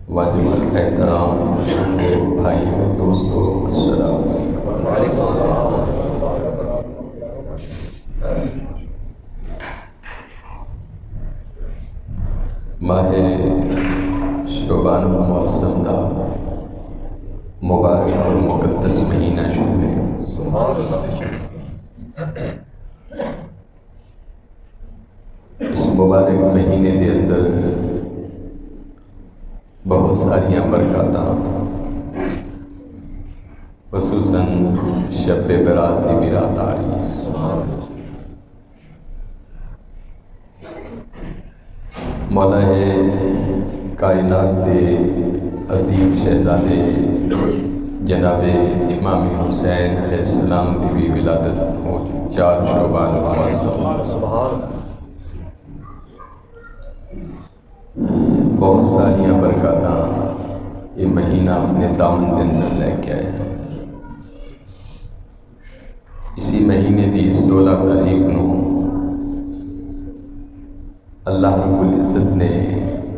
واجب الاحترام بھائی اور دوستوں، السلام علیکم۔ ماہ شعبان المعظم کا مبارک اور مقدس مہینہ شروع ہے۔ اس مبارک مہینے کے اندر بہت ساریاں برکاتاں، خصوصاً شب برات کی بھی رات آ رہی ہے۔ مولا کائنات کے عظیم شہزادے جناب امام حسین علیہ السلام کی بھی ولادت ہو 4 شعبان المعظم۔ بہت ساریاں برکاتاں یہ مہینہ اپنے دامن کے اندر لے کے آئے۔ اسی مہینے کی 16 تاریخ نو اللہ رب العزت نے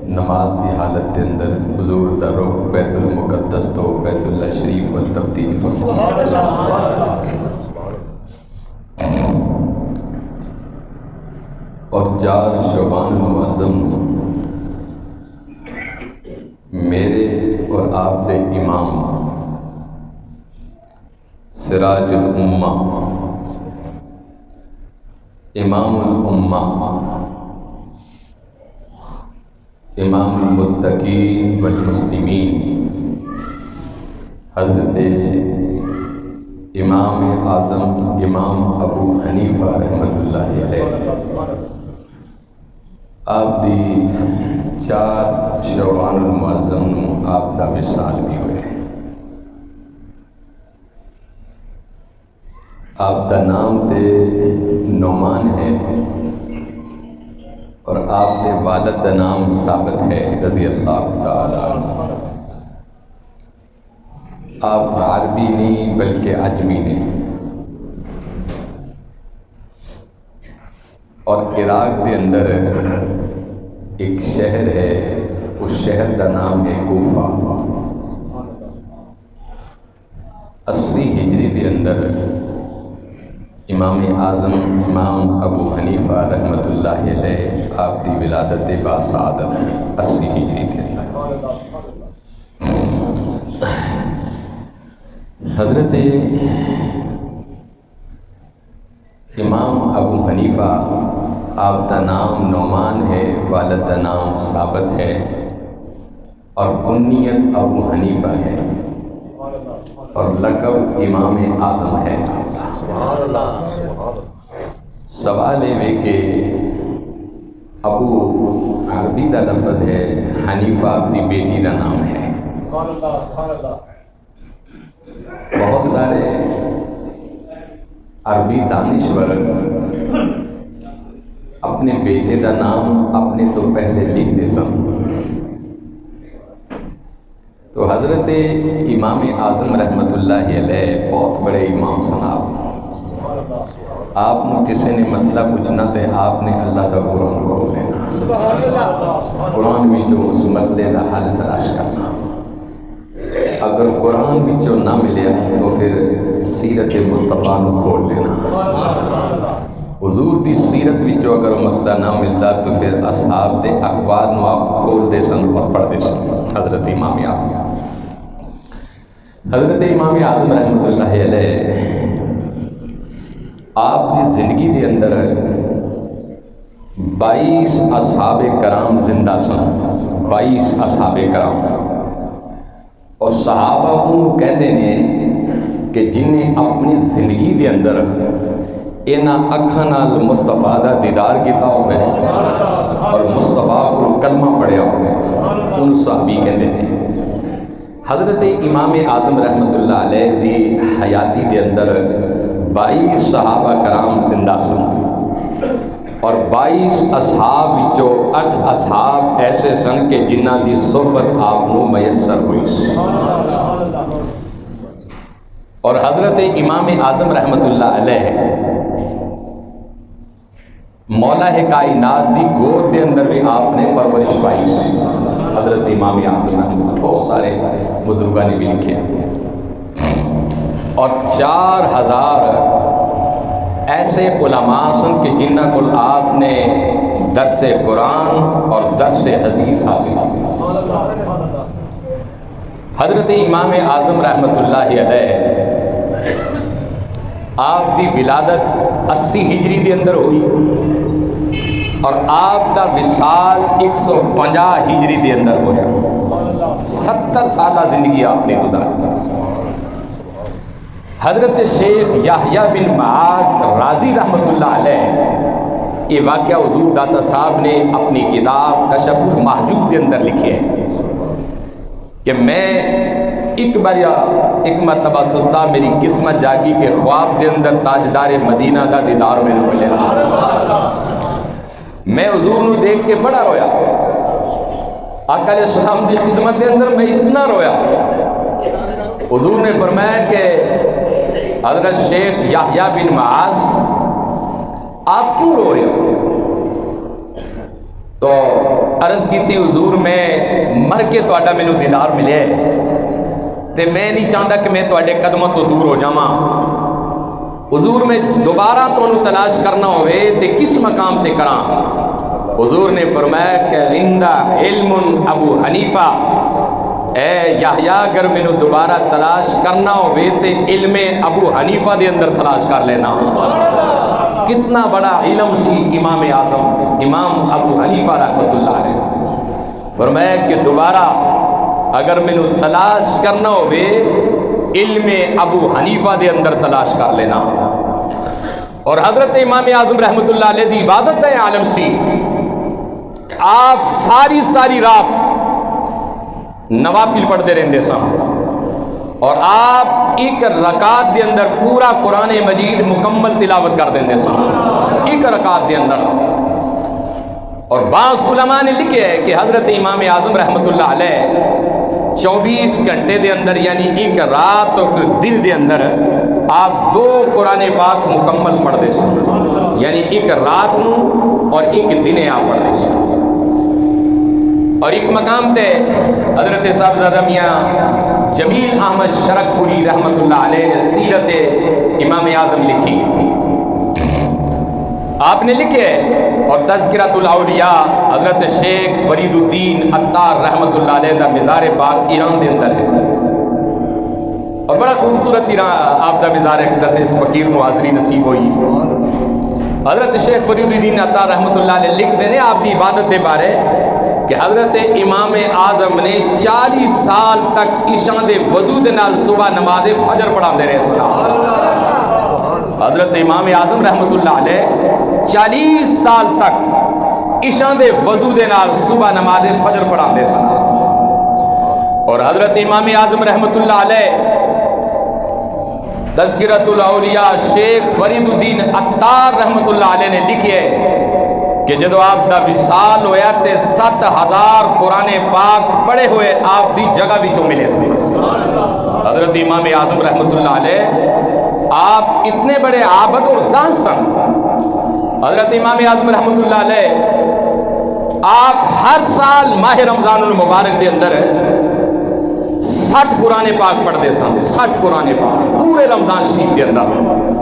نماز کی حالت کے اندر حضور دا روح بیت المقدس تو بیت اللہ شریف و تبدیل فرمایا۔ اور 4 شعبان المعظم میرے اور آپ دے امام سراج الامہ، امام الامہ، امام المتقین والمسلمین، حضرت امام اعظم امام ابو حنیفہ رحمۃ اللہ علیہ، آپ دی 4 شعبان المعظم نو آپ دا وصال بھی ہوئے۔ آپ دا نام تے نعمان ہے اور آپ کے والد کا نام ثابت ہے رضی اللہ تعالیٰ عنہ۔ آپ عربی نہیں بلکہ عجمی نے، اور عراق کے اندر ایک شہر ہے، اس شہر کا نام ہے کوفہ۔ 80 ہجری کے اندر امام اعظم امام ابو حنیفہ رحمۃ اللہ علیہ آپ کی ولادت باسعادت 80 ہجری کے اندر۔ حضرت امام ابو حنیفہ آپ کا نام نعمان ہے، والد کا نام ثابت ہے، اور کنیت ابو حنیفہ ہے، اور لقب امام اعظم ہے۔ سوال یہ کہ ابو عربی کا لفظ ہے، حنیفہ آپ کی بیٹی کا نام ہے۔ بہت سارے عربی دانشور اپنے بیٹے کا نام اپنے تو پہلے لکھتے سن، تو حضرت امام اعظم رحمۃ اللہ علیہ بہت بڑے امام سن۔ آپ نے کسی نے مسئلہ پوچھنا تو آپ نے اللہ کا قرآن کھول دینا، قرآن میں جو اس مسئلے کا حل تلاش کرنا۔ اگر قرآن میں نہ ملے تو پھر سیرت مصطفیٰ کو کھول لینا۔ حضور کی سیرت وچوں اگر مسئلہ نہ ملتا تو پھر اصحاب دے اقوال نو آپ کھول دے سن اور پڑھ دے سن۔ حضرت امام اعظم رحمۃ اللہ علیہ آپ کی زندگی کے اندر 22 اصحاب کرام زندہ سن، 22 اصحاب کرام، اور صحابہ ان کہتے ہیں کہ جنہیں اپنی زندگی کے اندر انہاں اکھاں نال مصطفیٰ دا دیدار کیتا ہوئے اور مصطفیٰ کو کلمہ پڑھیا ہوئے، ان صحابی کہتے ہیں۔ حضرت امام اعظم رحمۃ اللہ علیہ دی حیاتی کے اندر 22 صحابہ کرام زندہ سن، اور 22 اصحاب وچوں 8 اصحاب ایسے سن کہ جنہ دی صحبت آپ کو میسر ہوئی۔ اور حضرت امام اعظم رحمۃ اللہ علیہ مولا کائنات دی گود دے اندر بھی آپ نے پرورش پائی۔ حضرت امام اعظم بہت سارے بزرگوں نے بھی لکھے اور 4000 ایسے علماء سن کہ جنہ کو آپ نے درس قرآن اور درس حدیث حاصل کی. حضرت امام اعظم رحمۃ اللہ علیہ آپ دی ولادت 80 ہجری دے اندر ہوئی اور آپ دا وصال 150 ہجری دے اندر ہویا. 70 سالہ زندگی آپ نے گزاری. حضرت شیخ یحییٰ بن معاذ رازی رحمۃ اللہ علیہ یہ واقعہ حضور داتا صاحب نے اپنی کتاب کشف المحجوب کے اندر لکھے ہے کہ میں ایک مرتبہ ستا میری قسمت جاگی کہ خواب دے اندر تاجدار مدینہ دا دیدار میں ملے. میں حضور نو دیکھ کے بڑا رویا. آقا علیہ السلام دی خدمت دے اندر میں اتنا رویا. حضور نے فرمایا کہ حضرت شیخ یحییٰ بن معاذ آپ کیوں رو رہے ہو؟ تو عرض کی تھی حضور میں مر کے تواڈا مینوں دیدار ملے تے میں نہیں چاہتا کہ میں تواڈے قدموں تو دور ہو جاواں. حضور میں دوبارہ تانوں تلاش کرنا ہوئے تے کس مقام تے کراں؟ حضور نے فرمایا کہ عندہ علم ابو حنیفہ اے یحییٰ اگر مینوں دوبارہ تلاش کرنا ہوئے تے علم ابو حنیفہ دے اندر تلاش کر لینا. کتنا بڑا علم سی امام اعظم امام ابو حنیفہ رحمۃ اللہ علیہ. فرمایا کہ دوبارہ اگر مینوں تلاش کرنا ہوئے علم ابو حنیفہ دے اندر تلاش کر لینا. اور حضرت امام اعظم رحمۃ اللہ علیہ دی عبادت ہے عالم سی آپ ساری رات نوافل پڑھتے رہتے سن اور آپ ایک رکعت دے اندر پورا قرآن مجید مکمل تلاوت کر دیندے سن ایک رکعت دے اندر. اور بعض علماء نے لکھے ہے کہ حضرت امام اعظم رحمۃ اللہ علیہ 24 گھنٹے دے اندر یعنی ایک رات اور دن دے اندر آپ 2 قرآن پاک مکمل پڑھتے سن یعنی ایک رات نو اور ایک دن آپ پڑھتے سن. اور ایک مقام تے حضرت صاحبزادہ میاں جمیل احمد شرک پوری رحمۃ اللہ علیہ نے سیرت امام اعظم لکھی. آپ نے لکھے اور تذکرۃ الاولیاء حضرت شیخ فرید الدین عطار رحمۃ اللہ علیہ دا مزار پاک ایران دے اندر ہے اور بڑا خوبصورت ایران آپ دا مزار اقدس اس فقیر نو حاضری نصیب ہوئی. حضرت شیخ فرید الدین عطار رحمۃ اللہ علیہ لکھ دینے آپ کی عبادت دے بارے کہ حضرت امام اعظم نے 40 سال تک عشاء دے وضو دے نال صبح نماز فجر پڑھاندے رہے سنا. حضرت امام اعظم رحمۃ اللہ علیہ 40 سال تک عشاء دے وضو دے نال صبح نماز فجر پڑھاندے سنا. اور حضرت امام اعظم رحمۃ اللہ علیہ تذکرۃ الاولیاء شیخ فرید الدین عطار رحمۃ اللہ علیہ نے لکھے کہ جدو آپ دا وصال ہویا تے 7000 قرآن پاک پڑھے ہوئے آپ دی جگہ بھی جو ملے سے. حضرت امام اعظم رحمۃ اللہ علیہ آپ اتنے بڑے عابد اور زاہد سن. حضرت امام اعظم رحمۃ اللہ علیہ آپ ہر سال ماہ رمضان المبارک دے اندر 60 قرآن پاک پڑھتے سن. 60 قرآن پاک پورے رمضان شریف کے اندر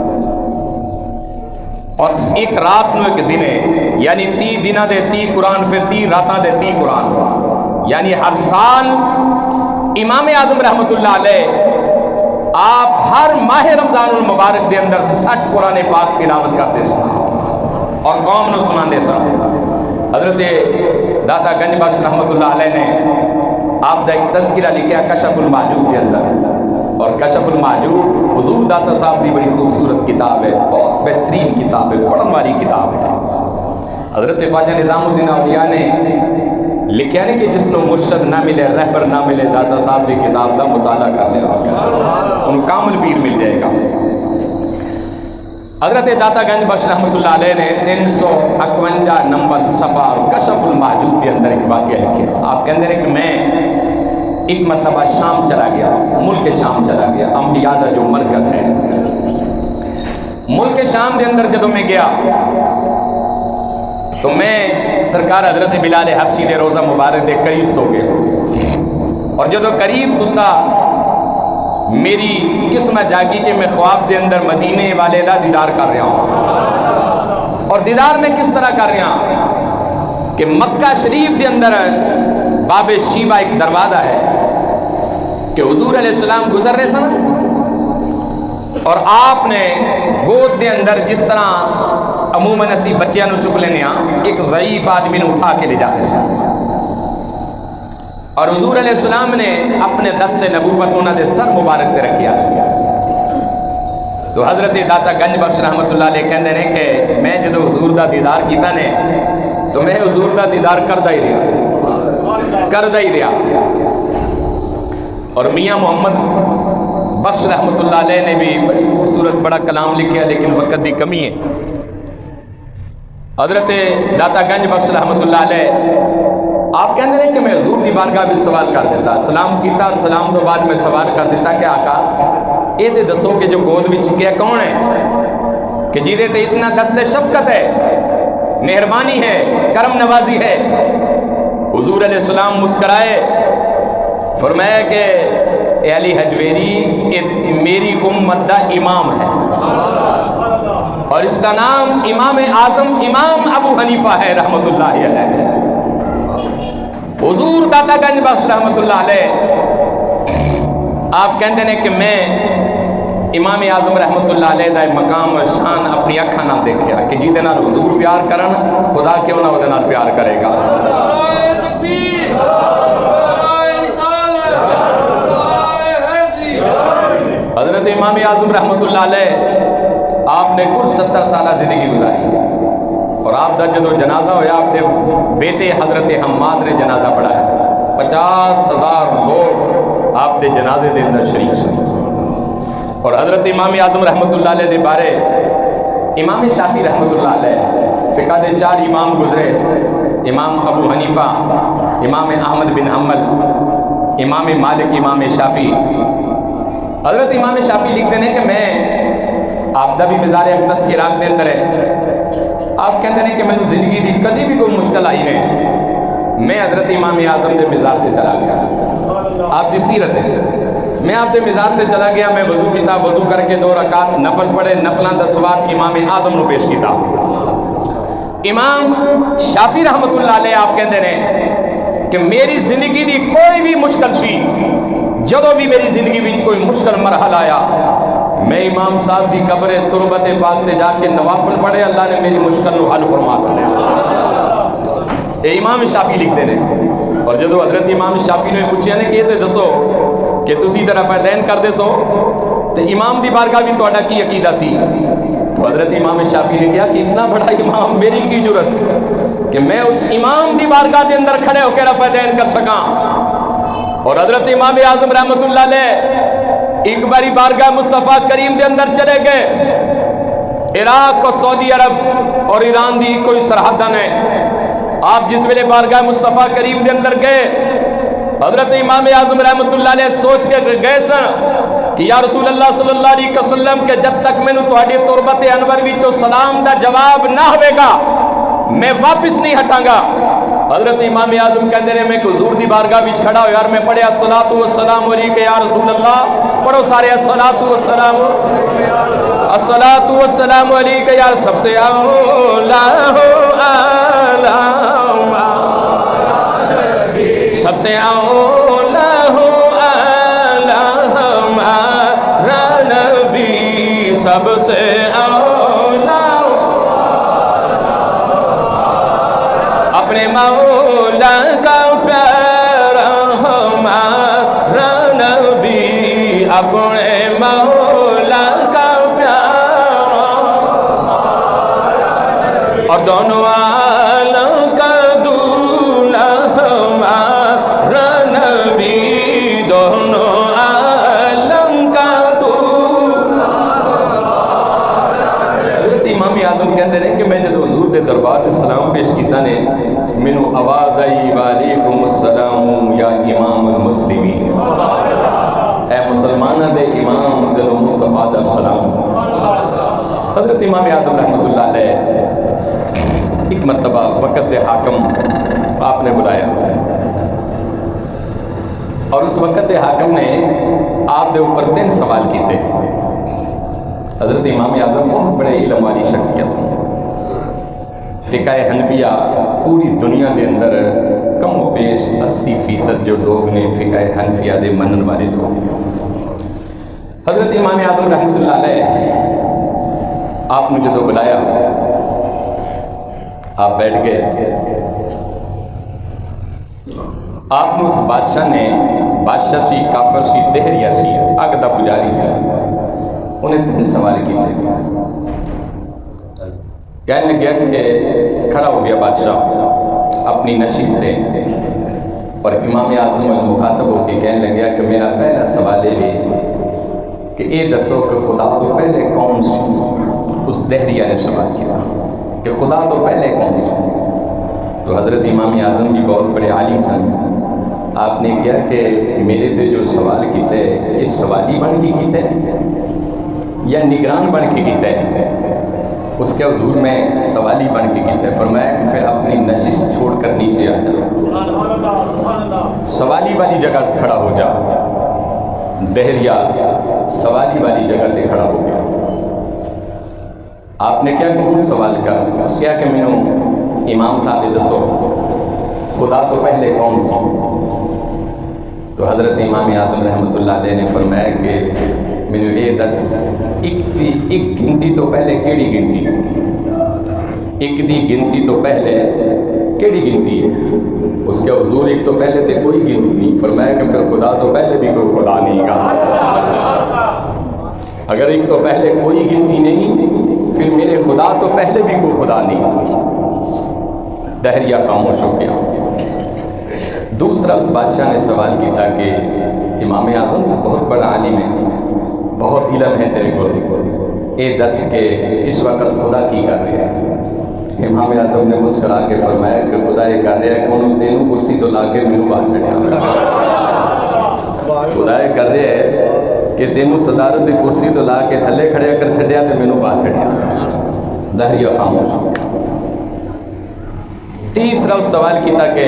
اور ایک رات نو ایک دن ہے یعنی 30 دنہ دے 30 قرآن پھر 30 راتاں دے 30 قرآن یعنی ہر سال امام اعظم رحمۃ اللہ علیہ آپ ہر ماہ رمضان المبارک دے اندر 60 قرآن پاک تلاوت کرتے سن اور قوم نو سناندے سن. حضرت داتا گنج بخش رحمۃ اللہ علیہ نے آپ دا ایک تذکرہ لکھا کشف المحجوب کے اندر اور کشف المحجوب حضور داتا صاحب دی بڑی خوبصورت کتاب ہے بہت بہترین کتاب ہے پڑھن والی کتاب ہے. حضرت خواجہ نظام الدین اولیاء نے لکھا ہے کہ جس نو مرشد نہ ملے رہبر نہ ملے داتا صاحب دی کتاب دا مطالعہ کر لے ان کامل پیر مل جائے گا. حضرت داتا گنج بخش رحمۃ اللہ علیہ نے 351 نمبر صفحہ کشف المحجوب کے اندر ایک واقعہ لکھے. آپ کہندے ہیں کہ میں ایک مرتبہ شام چلا گیا ملک شام چلا گیا انبیاء دا جو مرکز ہے ملک شام دے اندر جدوں میں گیا تو میں سرکار حضرت بلال حبشی دے روزہ مبارک دے قریب سو گئے، اور جدو قریب ستا میری قسمت جاگی کہ میں خواب دے اندر مدینے والے دا دیدار کر رہا ہوں، اور دیدار میں کس طرح کر رہا ہوں کہ مکہ شریف دے اندر باب شیبہ ایک دروازہ ہے کہ حضور علیہ السلام گزر رہے سن، اور آپ نے گود دے اندر جس طرح عموماً اسی بچیاں نو چک لینے ایک ضعیف آدمی نو اٹھا کے لے جاتے سن، اور حضور علیہ السلام نے اپنے دست نبوت انہاں دے سر مبارک تے رکھیا سی۔ تو حضرت داتا گنج بخش رحمت اللہ علیہ کہندے نے کہ میں جدو حضور دا دیدار کیتا نے تو میں حضور دا دیدار کردا ہی رہا، اور میاں محمد بخش رحمت اللہ علیہ نے بھی بڑی خوبصورت بڑا کلام لکھیا، لیکن وقت دی کمی ہے۔ حضرت داتا گنج بخش رحمت اللہ علیہ آپ کہندے ہیں کہ میں حضور دی بارگاہ بھی سوال کر دیتا، سلام کیتا، اور سلام تو بعد میں سوال کر دیتا کہ آقا اے تے دسو کہ جو گود وچ چکیا کون ہے کہ جیدے تے اتنا دست شفقت ہے، مہربانی ہے، کرم نوازی ہے؟ حضور علیہ السلام مسکرائے، فرمایا کہ اے علی حجویری میری امت دا امام ہے، اور اس کا نام امام اعظم امام ابو حنیفہ ہے رحمت اللہ علیہ۔ حضور داتا گنج بخش رحمت اللہ علیہ آپ کہندے ہیں کہ میں امام اعظم رحمت اللہ علیہ دا مقام اور شان اپنی اکھاں نال دیکھیا کہ جیدے نال حضور پیار کرن خدا کیوں نہ اودے نال پیار کرے گا۔ حضرت امام اعظم رحمت اللہ علیہ آپ نے کل 70 سالہ زندگی گزاری، اور آپ دا جدو جنازہ ہویا آپ دے بیٹے حضرت حماد نے جنازہ پڑھایا، 50,000 لوگ آپ دے جنازے دے اندر شریک سن۔ اور حضرت امام اعظم رحمت اللہ علیہ دے بارے امام شافعی رحمت اللہ علیہ فقہ دے 4 امام گزرے، امام ابو حنیفہ، امام احمد بن حنبل، امام مالک، امام شافعی۔ حضرت امام شافعی لکھتے ہیں کہ میں آپ دا بھی مزار اقدس کے عراق دے اندر ہے، آپ کہتے ہیں کہ میں زندگی دی کدی بھی کوئی مشکل آئی نہیں، میں حضرت امام اعظم دے مزار تے چلا گیا، آپ دی سیرت ہے، میں آپ دے مزار تے چلا گیا، میں وضو کیتا، وضو کر کے 2 رکعت نفل پڑھے، نفلاں دا ثواب امام اعظم نو پیش کیتا۔ امام شافعی رحمت اللہ علیہ آپ کہتے ہیں کہ میری زندگی دی کوئی بھی مشکل سی، جدو بھی میری زندگی میں کوئی مشکل مرحلہ آیا، میں امام صاحب دی قبر تربت پاک تے جا کے نوافل پڑھے، اللہ نے میری مشکل نو حل فرما دیا۔ اے امام شافعی لکھتے ہیں، اور جدو حضرت امام شافعی نے پوچھیا نے کہ تے دسو کہ تسی طرف دین کر دے سو تے امام دی بارگاہ بھی تہاڈا کی عقیدہ سی؟ تو حضرت امام شافعی نے کہا کہ اتنا بڑا امام، میری کی جرت کہ میں اس امام دی بارگاہ دے اندر کھڑے ہو کے رفع دین کر سکاں۔ اور حضرت امام اعظم رحمت اللہ علیہ ایک باری بارگاہ مصطفیٰ کریم دے اندر چلے گئے، عراق اور سعودی عرب اور ایران دی کوئی سرحد ہے، آپ جس ویلے بارگاہ مصطفیٰ کریم دے اندر گئے، حضرت امام اعظم رحمت اللہ علیہ سوچ کے گئے سن کہ یا رسول اللہ صلی اللہ علیہ وسلم کہ جب تک میں تہاڈی تربت انور وچوں سلام دا جواب نہ ہوئے گا میں واپس نہیں ہٹاں گا۔ حضرت امام اعظم کہندے نے میں حضور دی بارگاہ وچ کھڑا ہو یار، میں پڑھیا الصلاۃ والسلام علیکہ یا رسول اللہ، پڑھو سارے الصلاۃ والسلام، الصلاۃ والسلام علیکہ یا سب سے اولا سب سے اولا نبی، سب سے اولا اپنے مولا کا پیارا ہمارا نبی، اپنے مولا کا پیارا، اور دونوں عالم کا دولہ ہمارا نبی، دونوں عالم کا دولہ۔ حضرت امام اعظم کہتے ہیں کہ میں جب حضور دے دربار میں سلام پیش کیتا نے، مینو آواز آئی وعلیکم السلام یا امام المسلمین، اے مسلمانہ دے امام دے مصطفیٰ دا سلام۔ حضرت امام اعظم رحمت اللہ علیہ ایک مرتبہ وقت دے حاکم آپ نے بلایا، اور اس وقت دے حاکم نے آپ دے اوپر 3 سوال کیتے۔ حضرت امام اعظم بہت بڑے علم والی شخصیت سن، فقہ حنفیہ پوری دنیا دے اندر کم و بیش 80% جو لوگ نے فقہ حنفیہ دے منن والے لوگ۔ حضرت امام اعظم رحمۃ اللہ علیہ آپ نے جدو بلایا، آپ بیٹھ گئے، آپ نے اس بادشاہ نے، بادشاہ سی کافر سی دہریہ سی اگ دا پجاری سی، انہیں 3 سوال کیتے۔ کہنے لگیا کہ کھڑا ہو گیا بادشاہ اپنی نشست سے، اور امام اعظم المخاطب ہو کے کہنے لگیا کہ میرا پہلا سوال یہ کہ اے دسو کہ خدا تو پہلے کون سی؟ اس دہریہ نے سوال کیا کہ خدا تو پہلے کون سی؟ تو حضرت امام اعظم بھی بہت بڑے عالم سن، آپ نے کیا کہ میرے تے جو سوال کیتے یہ سوالی بن کے کیتے یا نگران بن کے کیتے؟ اس کے حضور میں سوالی بن کے کیتے۔ فرمایا کہ پھر اپنی نشست چھوڑ کر نیچے آ جاؤ، سوالی والی جگہ کھڑا ہو جا۔ دہریہ سوالی والی جگہ تے کھڑا ہو گیا۔ آپ نے کیا قبول سوال کر؟ اس کیا کہ مینوں امام صاحب دسو خدا تو پہلے کون سی؟ تو حضرت امام اعظم رحمۃ اللہ علیہ نے فرمایا کہ مینوں یہ دس ایک گنتی تو پہلے کیڑی گنتی؟ ایک دی گنتی تو پہلے کیڑی گنتی ہے؟ اس کے حضور ایک تو پہلے تے کوئی گنتی نہیں۔ فرمایا کہ پھر خدا تو پہلے بھی کوئی خدا نہیں کہا۔ اگر ایک تو پہلے کوئی گنتی نہیں، پھر میرے خدا تو پہلے بھی کوئی خدا نہیں۔ دہریہ خاموش ہو گیا۔ دوسرا اس بادشاہ نے سوال کیا کہ امام اعظم تو بہت بڑا عالم ہے، بہت علم ہے تیرے کو، اے دس کہ اس وقت خدا کی کر رہے ہیں؟ امام اعظم نے مسکرا کے فرمایا کہ خدا یہ کر رہا ہے کہ انہوں تینوں کرسی تو لا کے مینوں بات چھڑیا۔ خدا یہ کر رہے ہے کہ تینوں صدارت دی کرسی تو لا کے تھلے کھڑے کر چھڑیا تے مینوں بات چھڑیا۔ دہریہ خاموش ہو گیا۔ تیسرا اس سوال کیا کہ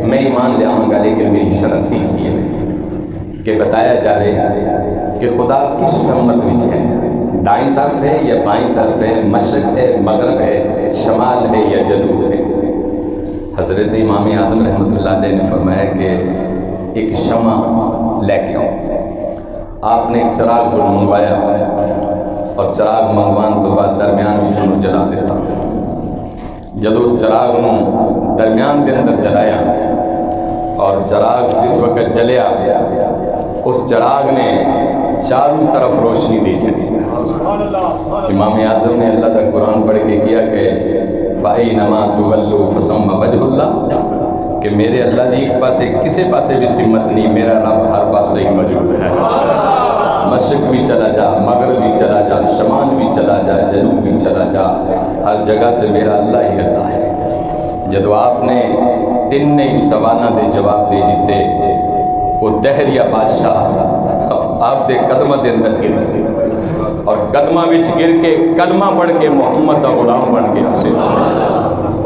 میں ایمان لے آؤں گا لیکن میری شرط تیسری ہے کہ بتایا جا رہا ہے کہ خدا کس سمت وچ ہے، دائیں طرف ہے یا بائیں طرف ہے، مشرق ہے مغرب ہے، شمال ہے یا جنوب ہے؟ حضرت امام اعظم رحمۃ اللہ علیہ نے فرمایا کہ ایک شمع لے کے آؤ۔ آپ نے ایک چراغ کو منگوایا اور چراغ منگوان تو بعد درمیان میں انہوں جلا دیتا۔ جدو اس چراغ نو درمیان دے اندر جلایا اور چراغ جس وقت جلیا اس چراغ نے چاروں طرف روشنی دی چھڑی۔ امام اعظم نے اللہ کا قرآن پڑھ کے کیا کہ فَأَيْنَمَا تُوَلُّوا فَثَمَّ وَجْهُ اللَّهِ، کہ میرے اللہ دی ایک پاسے کسے پاسے بھی سمت نہیں، میرا رب ہر پاسے ہی موجود ہے۔ مشرق بھی چلا جا، مغرب بھی چلا جا، شمال بھی چلا جا، جنوب بھی چلا جا، ہر جگہ تے میرا اللہ ہی اللہ ہے۔ جدو آپ نے 3 سوالوں دے جواب دے دیتے، وہ دہریہ بادشاہ آپ دے قدمہ دے اندر گر گئے اور قدمہ وچ گر کے کلمہ پڑھ کے محمد دا غلام بن گیا۔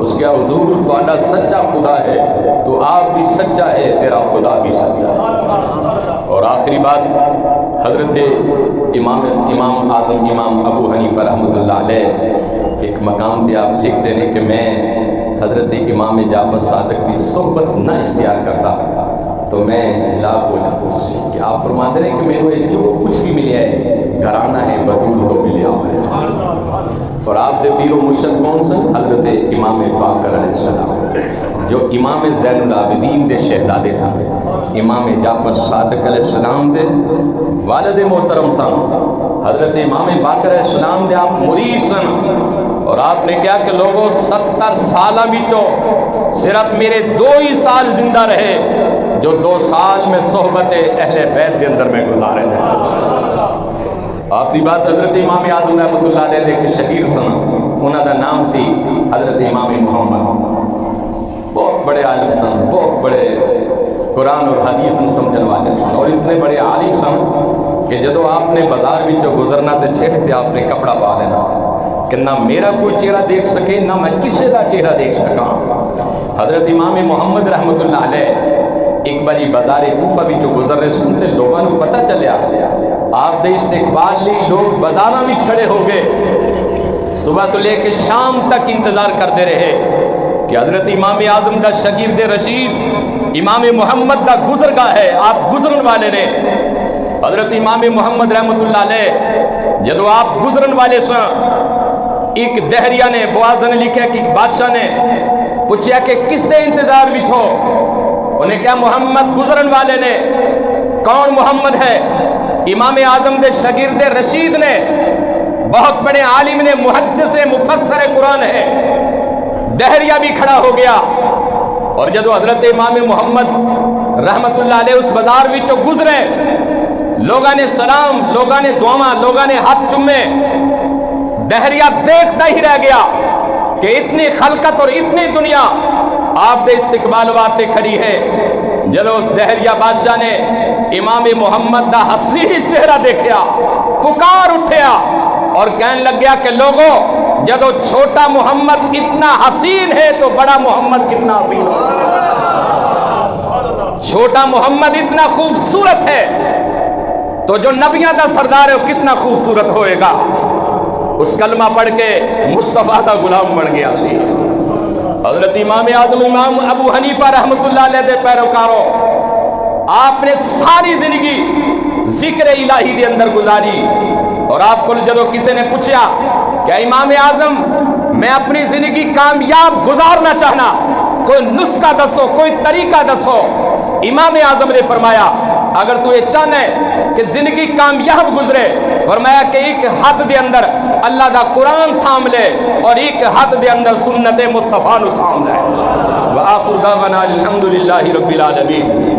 اس کے حضور تہاڈا سچا خدا ہے تو آپ بھی سچا ہے، تیرا خدا بھی سچا ہے۔ اور آخری بات، حضرت امام اعظم امام ابو حنیفہ رحمۃ اللہ علیہ ایک مقام تے آپ لکھ دینے کہ میں حضرت امام جعفر صادق کی صحبت نہ اختیار کرتا تو میں ہلاک ہو جاتا۔ کہ آپ فرماتے ہیں کہ میرے جو کچھ بھی ملیا ہے گھرانہ ہے بطول تو ملیا ہے۔ اور آپ دے پیر و مرشد کون سن؟ حضرت امام باقر علیہ السلام، جو امام زین العابدین دے شہزادے سن، امام جعفر صادق علیہ السلام دے والد محترم سن، حضرت امام باقر علیہ السلام دے آپ مرید سن۔ اور آپ نے کیا کہ لوگوں 70 سالہ بچو صرف میرے 2 ہی سال زندہ رہے، جو 2 سال میں صحبت اہل بیت کے اندر میں گزارے ہیں۔ آخری بات، حضرت امام اعظم رحمۃ اللہ علیہ کے شکیر سن، انہوں دا نام سی حضرت امام محمد۔ بہت بڑے عالم سن، بہت بڑے قرآن اور حدیث میں سمجھنے والے سن، اور اتنے بڑے عالم سن کہ جدو آپ نے بازار بچوں گزرنا تے چھیڑ تے آپ نے کپڑا پا لینا، کہ نہ میرا کوئی چہرہ دیکھ سکے نہ میں کسی کا چہرہ دیکھ سکا۔ حضرت امام محمد رحمت اللہ علیہ ایک باری بازار کوفہ بھی جو گزر رہے سنتے لوگوں کو پتہ چلیا آپ دے استقبال لی لوگ بازاراں وچ کھڑے ہو گئے، صبح تو لے کے شام تک انتظار کرتے رہے کہ حضرت امام اعظم دا شاگرد رشید امام محمد دا گزرگاہ ہے، آپ گزرن والے نے۔ حضرت امام محمد رحمت اللہ علیہ جدو آپ گزرن والے سن ایک دہریہ نے بوازن لکھا کہ ایک بادشاہ نے پوچھیا کہ کس دے انتظار وچ ہو؟ انہیں کہا محمد گزرن والے نے۔ کون محمد ہے؟ امام اعظم دے شاگرد رشید نے، بہت بڑے عالم نے، محدث مفسر قرآن ہے۔ دہریہ بھی کھڑا ہو گیا اور جدو حضرت امام محمد رحمت اللہ علیہ اس بازار وچوں گزرے، لوگاں نے سلام، لوگاں نے دعاواں، لوگاں نے ہاتھ چومے، دہریہ دیکھتا ہی رہ گیا کہ اتنی خلقت اور اتنی دنیا آپ دے استقبال واسطے کھڑی ہے۔ جدو اس دہریہ بادشاہ نے امام محمد دا حسین چہرہ دیکھیا، پکار اٹھیا اور کہنے لگ گیا کہ لوگوں جدو چھوٹا محمد اتنا حسین ہے تو بڑا محمد کتنا حسین ہے، چھوٹا محمد اتنا خوبصورت ہے تو جو نبیوں دا سردار ہے وہ کتنا خوبصورت ہوئے گا۔ اس کلمہ پڑھ کے مصطفیٰ دا غلام بن گیا سی۔ حضرت امام اعظم امام ابو حنیفہ رحمت اللہ علیہ دے پیروکاروں، آپ نے ساری زندگی ذکر الہی دے اندر گزاری، اور آپ کو جدو کسی نے پوچھا کہ امام اعظم میں اپنی زندگی کامیاب گزارنا چاہنا، کوئی نسخہ دسو، کوئی طریقہ دسو، امام اعظم نے فرمایا اگر تو یہ چاہنا ہے کہ زندگی کامیاب گزرے، فرمایا کہ ایک ہاتھ دے اندر اللہ دا قرآن تھام لے اور ایک ہاتھ دے اندر سنت مصطفیٰ نو تھام لے۔ وآخر دعوانا الحمدللہ رب العالمین۔